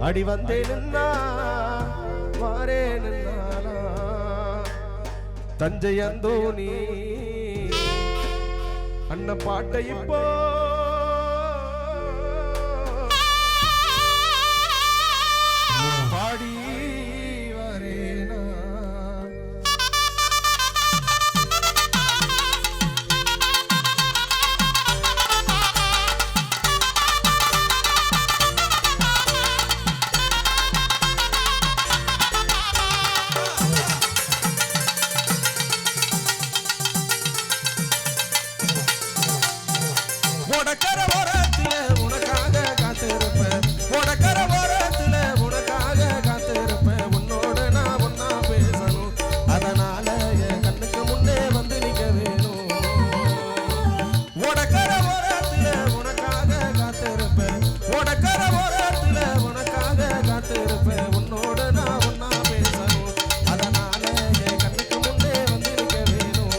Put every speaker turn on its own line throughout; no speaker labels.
அடி வந்தேன்னா மாறேன்னா தஞ்சை அந்தோணி அண்ண பாட்டை இப்போ பாடி வரேனா உனக்கர ஓரத்துல உனக்காக காத்திருப்பேன் உனக்கர ஓரத்துல உனக்காக காத்திருப்பேன் உன்னோட நான் ஒன்னா பேசணும் அதனால என் கண்ணுக்கு முன்னே வந்து நிக்க வேணும் உனக்கர ஓரத்துல உனக்காக காத்திருப்பேன் உனக்கர ஓரத்துல உனக்காக காத்திருப்பேன் உன்னோட நான் ஒன்னா பேசணும் அதனால என் கண்ணுக்கு முன்னே வந்து நிக்க வேணும்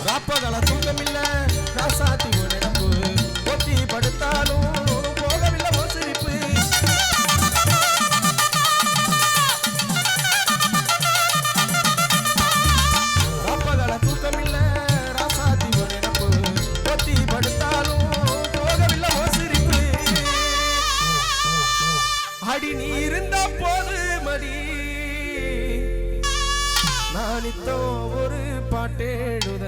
ராப்பகல தூக்கமில்ல ராசாத்தி ஒரு நினப்பு ஒத்தி படுத்தாலும் போகவில்லை ஒரு சிரிப்பு ராப்பகல தூக்கமில்ல ராசாத்தி ஒரு நினப்பு ஒத்தி படுத்தாலும் போகவில்லை ஒரு சிரிப்பு அடி நீ இருந்த போது மடி நானித்தோ ஒரு பாட்டேடுத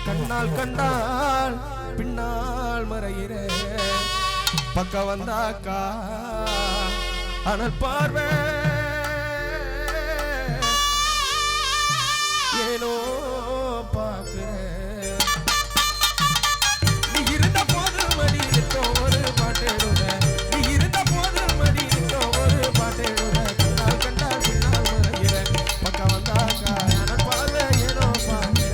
கண்ணால் கண்டால் பின்னால் மறையிற பக்க வந்தாக்கா அனல் பார்வை ஏனோ பார்க்கிற நீ இருந்த போது மடி நித்தோ ஒரு பாட்டேடுத நீ இருந்த போது மடி நித்தோ ஒரு பாட்டேடுத கண்ணால் கண்டால் பின்னால் மறையிற பக்க வந்தாக்கா அனல் பார்வை ஏனோ பார்க்கிற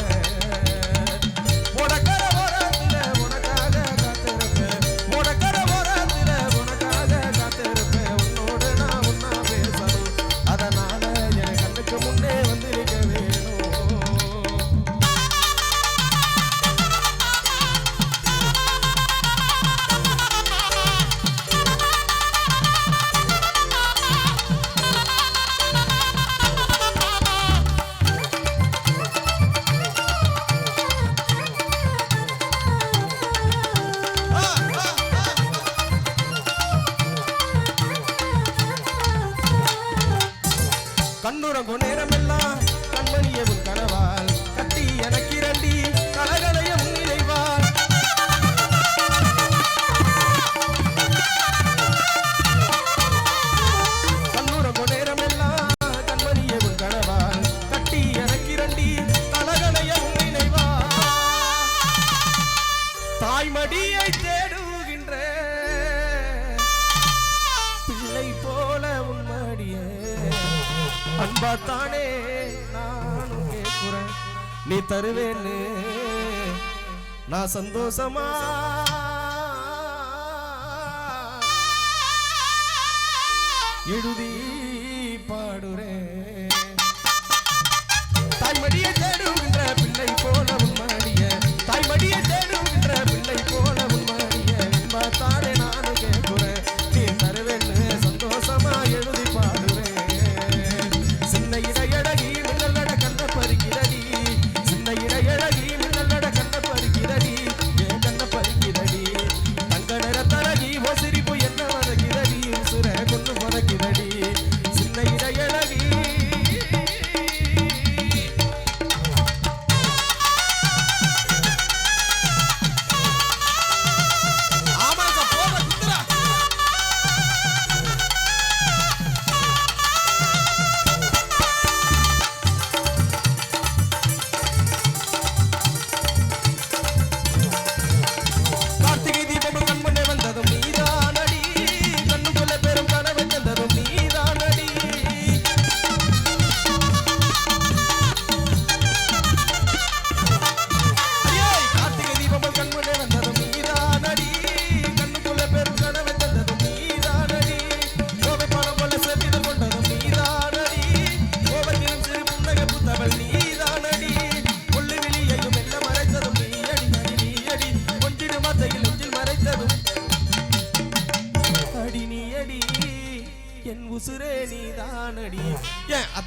உனக்கர ஓரத்துல உனக்காக காத்திருப்பேன் உனக்கர ஓரத்துல உனக்காக காத்திருப்பேன் உன்னோட நான் ஒன்னா பேசணும் அதனால என் கண்ணுக்கு முன்னே வந்து நிற்க வேணும் கண்ணுறங்கும் நேரமெல்லாம் கண்மணிய உன் கனவால் கட்டி எனக்கு இரண்டி கலகலைய முன்னிலைவாள் கண்ணுறங்கும் நேரமெல்லாம் கண்மணிய உன் கனவால் கட்டி எனக்கு இரண்டி கலகலைய முன்னிலைவாள் தாய்மடியை தேடுகின்ற பிள்ளை போல உன்மடியே அன்பாத்தானே நானும் கேட்குறேன் நீ தருவேன்னு நான் சந்தோஷமா எழுதி பாடுறேன் தாய்மடியை தேடுகின்ற பிள்ளை போல உன்மடிய தாய்மடியை தேடுகின்ற பிள்ளை போல உன்மடிய அன்பாத்தானே நானும் கேட்குறேன் நீ தருவேன்னு சந்தோஷமா எழுதி பாடுறேன் சின்ன இடையழகி மின்னலட கண்ண பறிக்கிறடி சின்ன இடையழகி மின்னலட கண்ண பறிக்கிறடி என் கண்ண பறிக்கிறடி தங்க நிறத்தழகி ஓ சிரிப்பு என்ன மறக்கிறடி சுர கொண்டு மறக்கிறடி சின்ன இடையழகி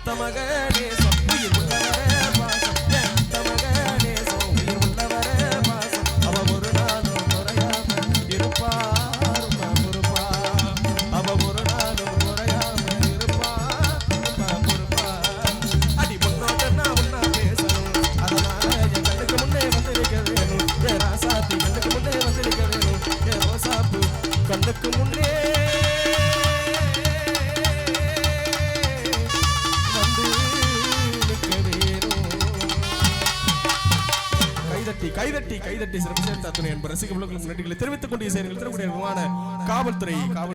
அத்த மகனே உயிர் உள்ளவரே பாசம் என் அத்த மகனே உயிர் உள்ளவரே பாசம் அவ ஒரு நாளும் குறையாம இருப்பா ரொம்ப பொறுப்பா அவ ஒரு நாளும் குறையாம இருப்பா ரொம்ப பொறுப்பா அடி பொண்ணோட நான் உன்னா பேசணும் அதனால என் கண்ணுக்கு முன்னே வந்திருக்க வேணும் என் ராசாத்தி கண்ணுக்கு முன்னே வந்திருக்க வேணும் என் ரோசாப்பு கண்ணுக்கு முன்னே கைதட்டி சிறப்பு சேர்த்த துணை என்பது ரசிக நன்றிகளை தெரிவித்துக் கொண்டே செயல்கள் காவல்துறை